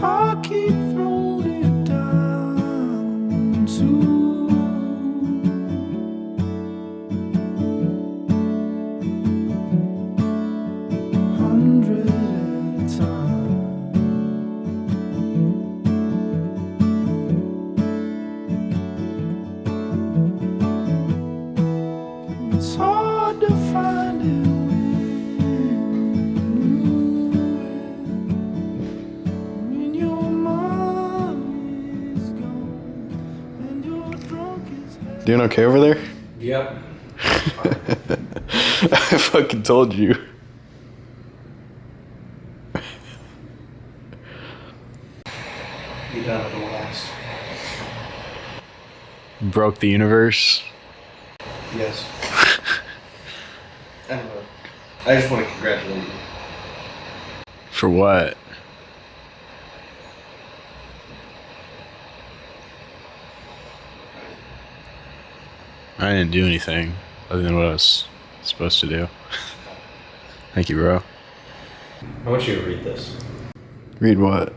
I keep throwing it down to 100 at a time. It's hard to find it when your mind is gone and you're drunk as hell. Doing okay over there? Yep. I fucking told you. You done at the last. Broke the universe. Yes. I don't know. I just want to congratulate you. For what? I didn't do anything other than what I was supposed to do. Thank you, bro. I want you to read this. Read what?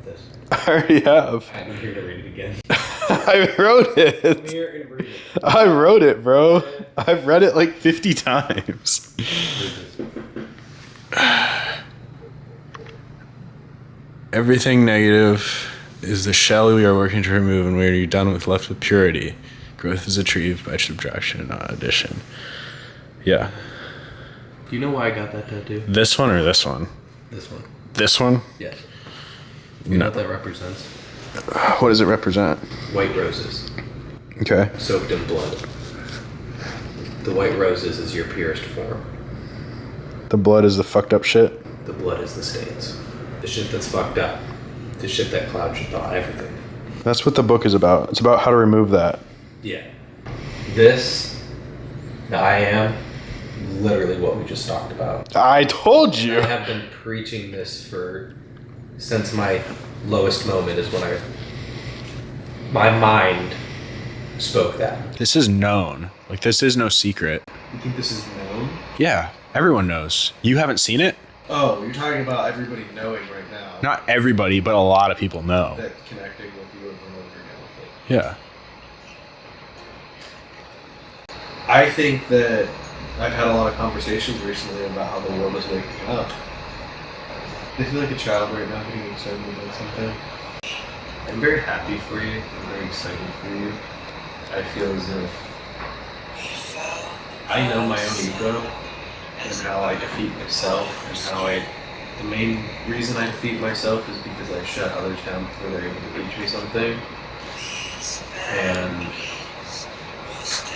This. I already have. I'm here to read it again. I wrote I'm it. here and read it. I wrote it, bro. I've read it like 50 times. Read this. Everything negative is the shell we are working to remove, and we are done with left with purity. Growth is achieved by subtraction, not addition. Yeah. Do you know why I got that tattoo? This one or this one? This one. This one? Yes. You know what that represents? What does it represent? White roses. Okay. Soaked in blood. The white roses is your purest form. The blood is the fucked up shit? The blood is the stains. The shit that's fucked up. The shit that clouds your thought. Everything. That's what the book is about. It's about how to remove that. Yeah. This, the I am, literally what we just talked about. I told you. I have been preaching this since my lowest moment is when my mind spoke that. This is known. Like, this is no secret. You think this is known? Yeah, everyone knows. You haven't seen it? Oh, you're talking about everybody knowing right now. Not everybody, but a lot of people know. That connecting with you over and over again with it. Yeah. I think that I've had a lot of conversations recently about how the world is waking up. I feel like a child right now getting excited about something. I'm very happy for you. I'm very excited for you. I feel as if I know my own ego and how I defeat myself and how the main reason I defeat myself is because I shut others down before they're able to teach me something. And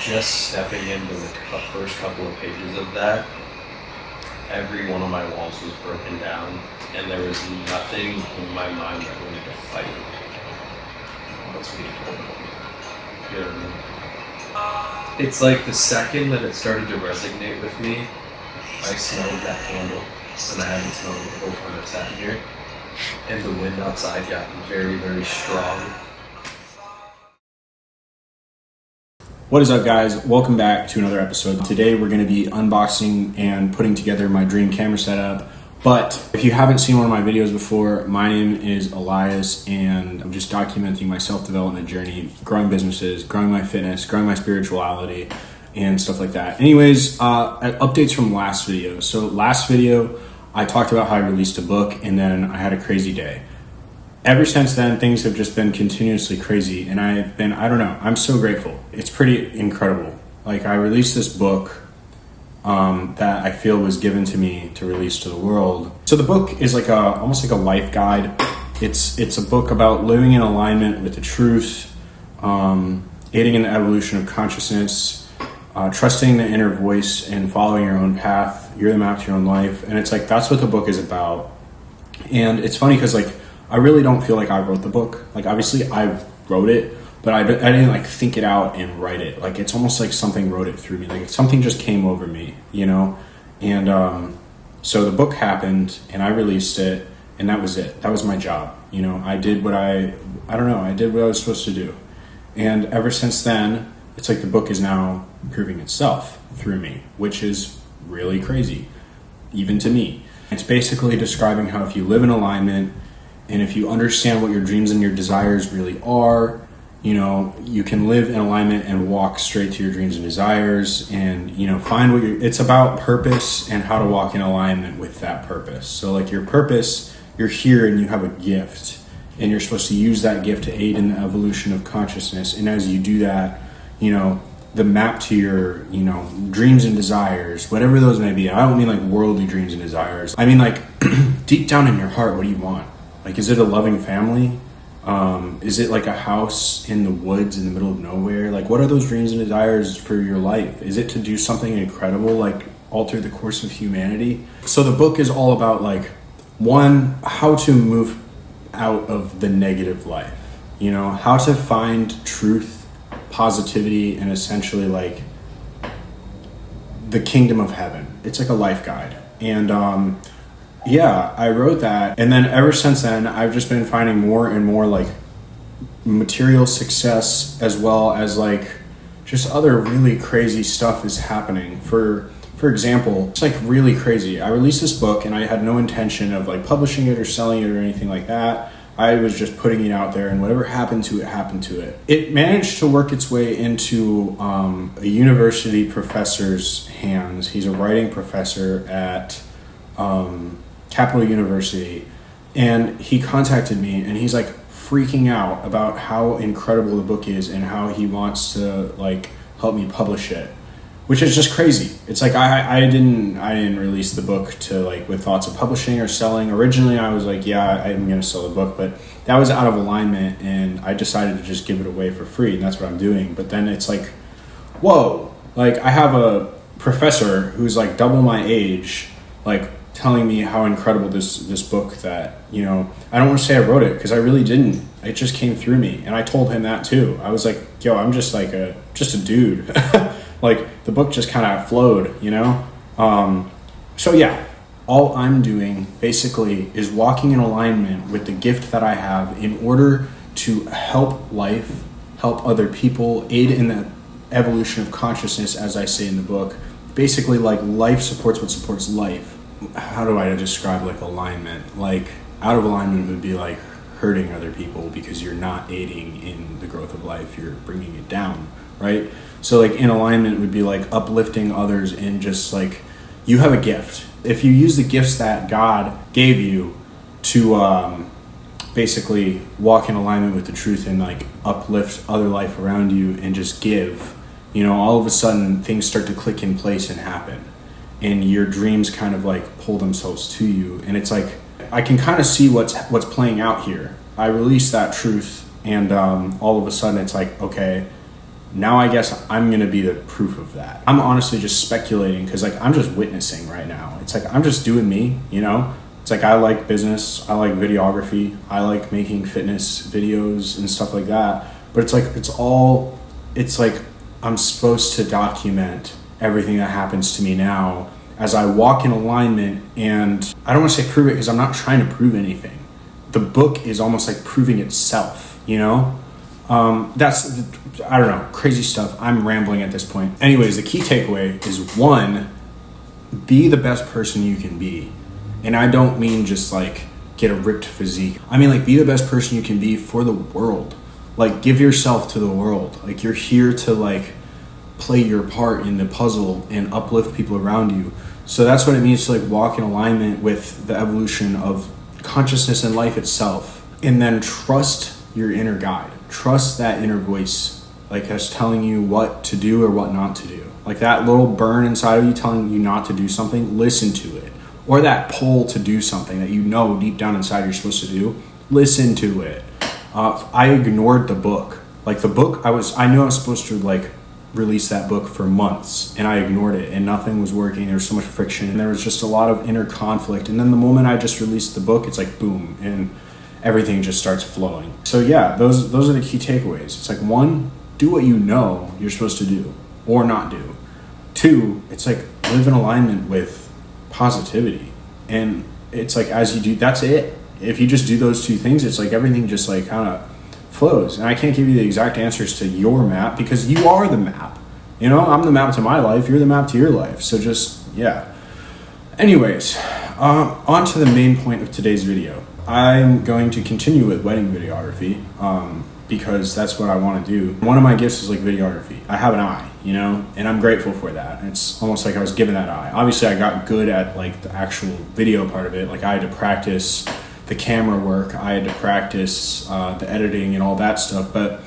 just stepping into the first couple of pages of that, every one of my walls was broken down, and there was nothing in my mind that wanted to fight. What's being told? You know what I mean? It's like the second that it started to resonate with me, I smelled that candle, and I haven't smelled it the whole time I've sat here. And the wind outside got very, very strong. What is up, guys? Welcome back to another episode. Today we're going to be unboxing and putting together my dream camera setup. But if you haven't seen one of my videos before, my name is Elias, and I'm just documenting my self-development journey, growing businesses, growing my fitness, growing my spirituality, and stuff like that. Anyways, updates from last video. So last video, I talked about how I released a book, and then I had a crazy day. Ever since then, things have just been continuously crazy, and I don't know, I'm so grateful. It's pretty incredible. Like, I released this book that I feel was given to me to release to the world. So the book is like almost like a life guide. It's a book about living in alignment with the truth, aiding in the evolution of consciousness, trusting the inner voice and following your own path. You're the map to your own life. And it's like, that's what the book is about. And it's funny because, like, I really don't feel like I wrote the book. Like, obviously I wrote it, but I didn't like think it out and write it. Like, it's almost like something wrote it through me. Like, something just came over me, you know? And so the book happened, and I released it, and that was it. That was my job. You know, I did what I did what I was supposed to do. And ever since then, it's like the book is now proving itself through me, which is really crazy, even to me. It's basically describing how if you live in alignment And if you understand what your dreams and your desires really are, you know, you can live in alignment and walk straight to your dreams and desires, and, you know, find what it's about purpose and how to walk in alignment with that purpose. So like your purpose, you're here and you have a gift, and you're supposed to use that gift to aid in the evolution of consciousness. And as you do that, you know, the map to your, you know, dreams and desires, whatever those may be. I don't mean like worldly dreams and desires. I mean like deep down in your heart, what do you want? Like, is it a loving family? Is it like a house in the woods in the middle of nowhere? Like, what are those dreams and desires for your life? Is it to do something incredible, like alter the course of humanity? So the book is all about like, one, how to move out of the negative life, you know, how to find truth, positivity, and essentially like the kingdom of heaven. It's like a life guide. And yeah, I wrote that, and then ever since then I've just been finding more and more like material success, as well as like just other really crazy stuff is happening. For example, it's like really crazy. I released this book and I had no intention of like publishing it or selling it or anything like that. I was just putting it out there, and whatever happened to it, happened to it. It managed to work its way into a university professor's hands. He's a writing professor at Capital University, and he contacted me, and he's like freaking out about how incredible the book is and how he wants to like help me publish it, which is just crazy. It's like I didn't release the book to like with thoughts of publishing or selling. Originally I was like, yeah, I'm gonna sell the book, but that was out of alignment, and I decided to just give it away for free, and that's what I'm doing. But then it's like, whoa, like I have a professor who's like double my age, like telling me how incredible this book, that, you know, I don't want to say I wrote it, because I really didn't. It just came through me, and I told him that too. I was like, yo, I'm just like a dude. Like the book just kind of flowed, you know? So yeah, all I'm doing basically is walking in alignment with the gift that I have in order to help life, help other people, aid in the evolution of consciousness, as I say in the book. Basically, like life supports what supports life. How do I describe like alignment? Like out of alignment would be like hurting other people because you're not aiding in the growth of life, you're bringing it down, right? So like in alignment would be like uplifting others, and just like you have a gift. If you use the gifts that God gave you to basically walk in alignment with the truth and like uplift other life around you and just give, you know, all of a sudden things start to click in place and happen, and your dreams kind of like pull themselves to you. And it's like I can kind of see what's playing out here. I release that truth, and all of a sudden it's like, okay, now I guess I'm gonna be the proof of that. I'm honestly just speculating, because like I'm just witnessing right now. It's like I'm just doing me, you know? It's like I like business, I like videography, I like making fitness videos and stuff like that. But it's like it's like I'm supposed to document everything that happens to me now as I walk in alignment. And I don't want to say prove it, because I'm not trying to prove anything. The book is almost like proving itself, you know? That's, I don't know, crazy stuff. I'm rambling at this point. Anyways, the key takeaway is, one, be the best person you can be. And I don't mean just like get a ripped physique. I mean like be the best person you can be for the world. Like give yourself to the world. Like you're here to like play your part in the puzzle and uplift people around you. So that's what it means to like walk in alignment with the evolution of consciousness and life itself. And then trust your inner guide. Trust that inner voice, like that's telling you what to do or what not to do. Like that little burn inside of you telling you not to do something, listen to it. Or that pull to do something that you know deep down inside you're supposed to do, listen to it. I ignored the book. Like the book, I knew I was supposed to like release that book for months, and I ignored it, and nothing was working. There was so much friction, and there was just a lot of inner conflict. And then the moment I just released the book, it's like boom, and everything just starts flowing. So yeah, those are the key takeaways. It's like, one, do what you know you're supposed to do or not do. Two, it's like live in alignment with positivity. And it's like as you do, that's it. If you just do those two things, it's like everything just like kind of flows. And I can't give you the exact answers to your map, because you are the map. You know, I'm the map to my life, you're the map to your life. So just, yeah. Anyways, on to the main point of today's video. I'm going to continue with wedding videography because that's what I want to do. One of my gifts is like videography. I have an eye, you know, and I'm grateful for that. It's almost like I was given that eye. Obviously, I got good at like the actual video part of it. Like I had to practice the camera work. I had to practice the editing and all that stuff. But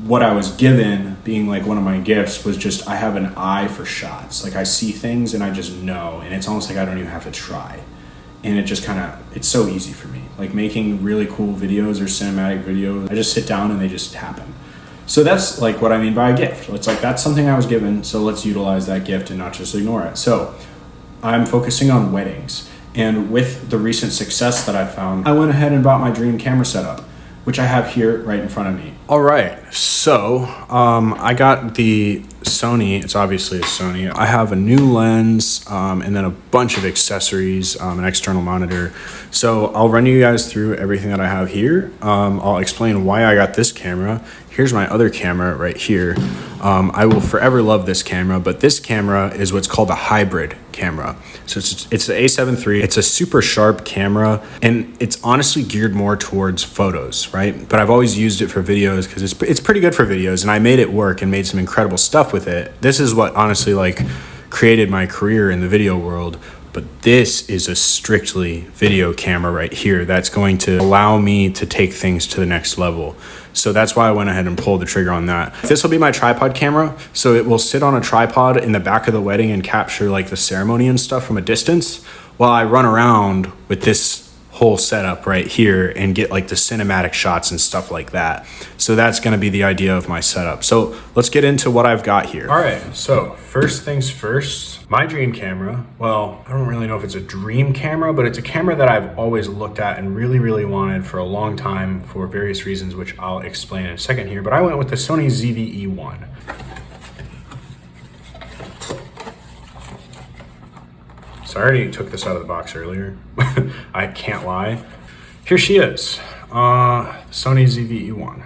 what I was given, being like one of my gifts, was just I have an eye for shots. Like I see things and I just know, and it's almost like I don't even have to try. And it just kind of, it's so easy for me. Like making really cool videos or cinematic videos, I just sit down and they just happen. So that's like what I mean by a gift. It's like that's something I was given, so let's utilize that gift and not just ignore it. So I'm focusing on weddings. And with the recent success that I found, I went ahead and bought my dream camera setup, which I have here right in front of me. All right, so I got the Sony. It's obviously a Sony. I have a new lens and then a bunch of accessories, an external monitor. So I'll run you guys through everything that I have here. I'll explain why I got this camera. Here's my other camera right here. I will forever love this camera, but this camera is what's called a hybrid camera. So it's the A7 III. It's a super sharp camera, and it's honestly geared more towards photos, right? But I've always used it for videos because it's pretty good for videos, and I made it work and made some incredible stuff with it. This is what honestly like created my career in the video world. But this is a strictly video camera right here that's going to allow me to take things to the next level. So that's why I went ahead and pulled the trigger on that. This will be my tripod camera. So it will sit on a tripod in the back of the wedding and capture like the ceremony and stuff from a distance while I run around with this whole setup right here and get like the cinematic shots and stuff like that. So that's going to be the idea of my setup. So let's get into what I've got here. All right, so first things first, my dream camera. Well, I don't really know if it's a dream camera, but it's a camera that I've always looked at and really wanted for a long time for various reasons, which I'll explain in a second here. But I went with the Sony ZV-E1. So I already took this out of the box earlier. I can't lie. Here she is, Sony ZV-E1.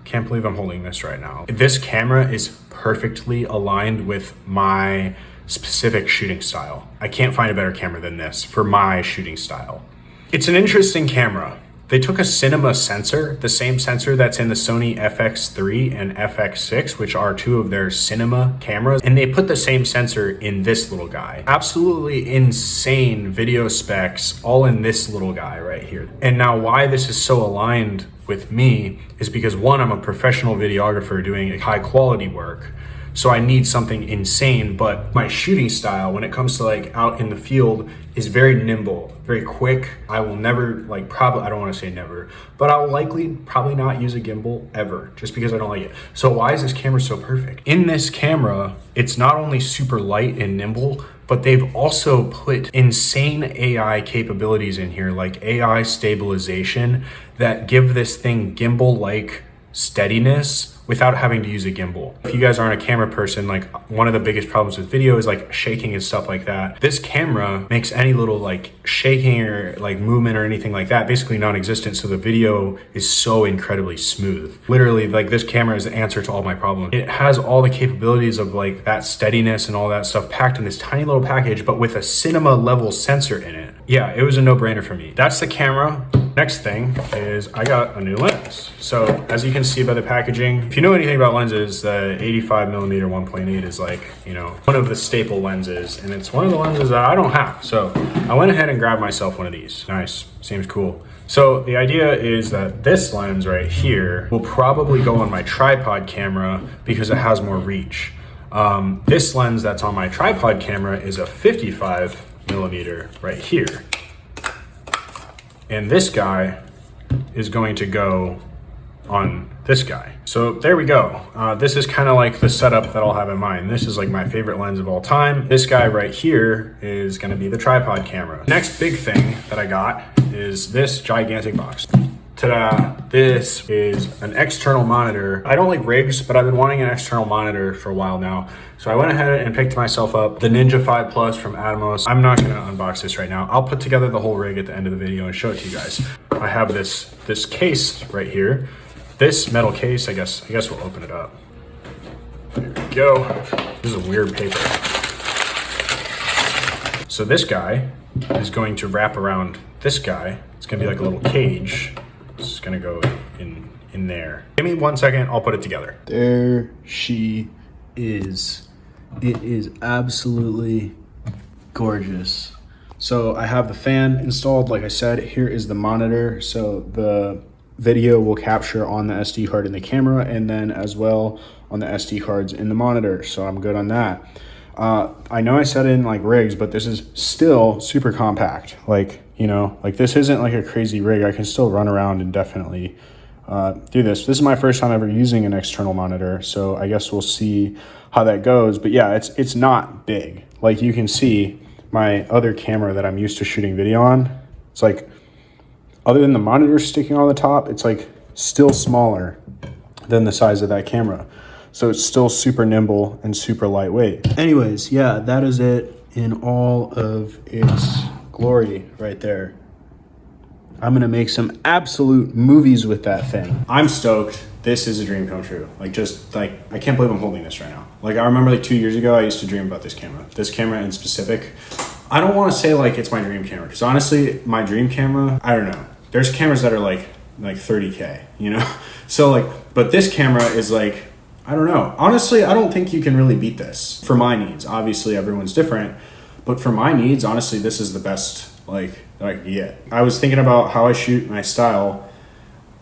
Can't believe I'm holding this right now. This camera is perfectly aligned with my specific shooting style. I can't find a better camera than this for my shooting style. It's an interesting camera. They took a cinema sensor, the same sensor that's in the Sony FX3 and FX6, which are two of their cinema cameras, and they put the same sensor in this little guy. Absolutely insane video specs, all in this little guy right here. And now why this is so aligned with me is because one, I'm a professional videographer doing high quality work. So I need something insane, but my shooting style when it comes to like out in the field is very nimble, very quick. I will never like I don't want to say never, but I'll likely probably not use a gimbal ever just because I don't like it. So why is this camera so perfect? In this camera, it's not only super light and nimble, but they've also put insane AI capabilities in here, like AI stabilization that give this thing gimbal-like steadiness without having to use a gimbal. If you guys aren't a camera person, like one of the biggest problems with video is like shaking and stuff like that. This camera makes any little like shaking or like movement or anything like that basically non-existent, so the video is so incredibly smooth. Literally, like this camera is the answer to all my problems. It has all the capabilities of like that steadiness and all that stuff packed in this tiny little package, but with a cinema level sensor in it. Yeah, it was a no-brainer for me. That's the camera. Next thing is I got a new lens. So as you can see by the packaging, if you know anything about lenses, the 85mm 1.8 is like, you know, one of the staple lenses, and it's one of the lenses that I don't have. So I went ahead and grabbed myself one of these. Nice, seems cool. So the idea is that this lens right here will probably go on my tripod camera because it has more reach. This lens that's on my tripod camera is a 55mm right here. And this guy is going to go on this guy. So there we go. This is kind of like the setup that I'll have in mind. This is like my favorite lens of all time. This guy right here is going to be the tripod camera. Next big thing that I got is this gigantic box. Ta-da! This is an external monitor. I don't like rigs, but I've been wanting an external monitor for a while now. So I went ahead and picked myself up the Ninja 5 Plus from Atomos. I'm not gonna unbox this right now. I'll put together the whole rig at the end of the video and show it to you guys. I have this case right here. This metal case, I guess we'll open it up. There we go. This is a weird paper. So this guy is going to wrap around this guy. It's gonna be like a little cage. It's gonna go in there. Give me 1 second, I'll put it together. There she is. It is absolutely gorgeous. So I have the fan installed, like I said. Here is the monitor. So the video will capture on the SD card in the camera, and then as well on the SD cards in the monitor. So I'm good on that. I know I said in like rigs, but this is still super compact. Like, you know, like this isn't like a crazy rig. I can still run around and definitely do this. This is my first time ever using an external monitor, so I guess we'll see how that goes. But yeah, it's not big. Like you can see my other camera that I'm used to shooting video on, it's like, other than the monitor sticking on the top, it's like still smaller than the size of that camera. So it's still super nimble and super lightweight. Anyways, yeah, that is it in all of its glory right there. I'm gonna make some absolute movies with that thing. I'm stoked. This is a dream come true. Like, just like, I can't believe I'm holding this right now. Like, I remember like 2 years ago, I used to dream about this camera in specific. I don't want to say like it's my dream camera, because honestly, my dream camera, I don't know. There's cameras that are like 30K, you know? So like, but this camera is like, I don't know. Honestly, I don't think you can really beat this for my needs. Obviously, everyone's different, but for my needs, honestly, this is the best like that I can get. I was thinking about how I shoot, my style,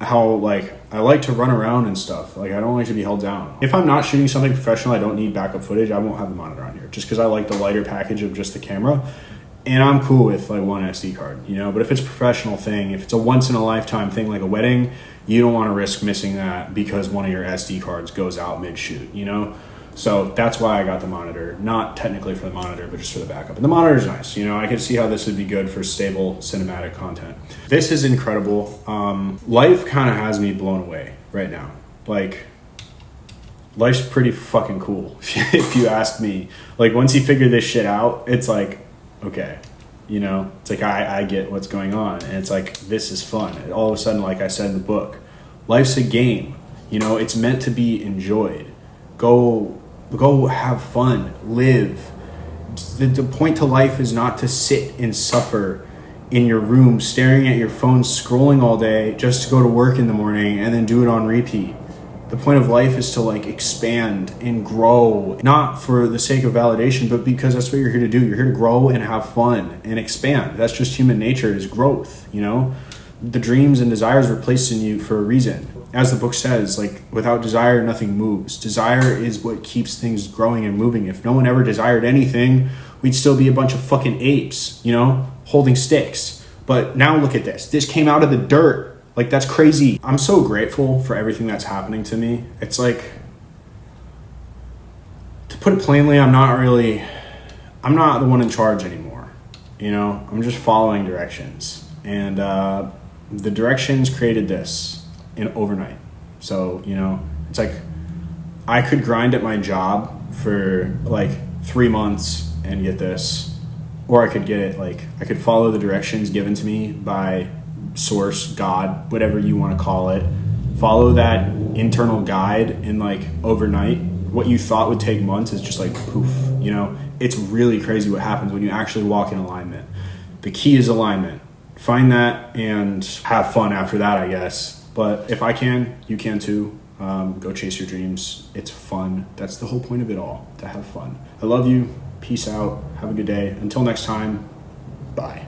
how like I like to run around and stuff. Like, I don't like to be held down. If I'm not shooting something professional, I don't need backup footage, I won't have the monitor on here, just because I like the lighter package of just the camera. And I'm cool with like one SD card, you know? But if it's a professional thing, if it's a once in a lifetime thing like a wedding, you don't want to risk missing that because one of your SD cards goes out mid-shoot, you know? So that's why I got the monitor. Not technically for the monitor, but just for the backup. And the monitor's nice, you know? I can see how this would be good for stable cinematic content. This is incredible. Life kind of has me blown away right now. Like, life's pretty fucking cool, if you ask me. Like, once you figure this shit out, it's like, okay, you know, it's like I get what's going on, and it's like, this is fun. And all of a sudden, like I said in the book, life's a game, you know, it's meant to be enjoyed. Go have fun, live. The point to life is not to sit and suffer in your room staring at your phone, scrolling all day just to go to work in the morning and then do it on repeat. The point of life is to like expand and grow, not for the sake of validation, but because that's what you're here to do. You're here to grow and have fun and expand. That's just human nature, is growth, you know? The dreams and desires were placed in you for a reason. As the book says, like, without desire, nothing moves. Desire is what keeps things growing and moving. If no one ever desired anything, we'd still be a bunch of fucking apes, you know, holding sticks. But now look at this. This came out of the dirt. Like, that's crazy. I'm so grateful for everything that's happening to me. It's like, to put it plainly, I'm not the one in charge anymore. You know, I'm just following directions. And the directions created this in overnight. So, you know, it's like, I could grind at my job for like 3 months and get this, or I could get it, like, I could follow the directions given to me by source, God, whatever you want to call it. Follow that internal guide, and like overnight, what you thought would take months is just like poof, you know? It's really crazy what happens when you actually walk in alignment. The key is alignment. Find that and have fun after that, I guess. But if I can, you can too. Go chase your dreams. It's fun. That's the whole point of it all, to have fun. I love you. Peace out. Have a good day. Until next time, bye.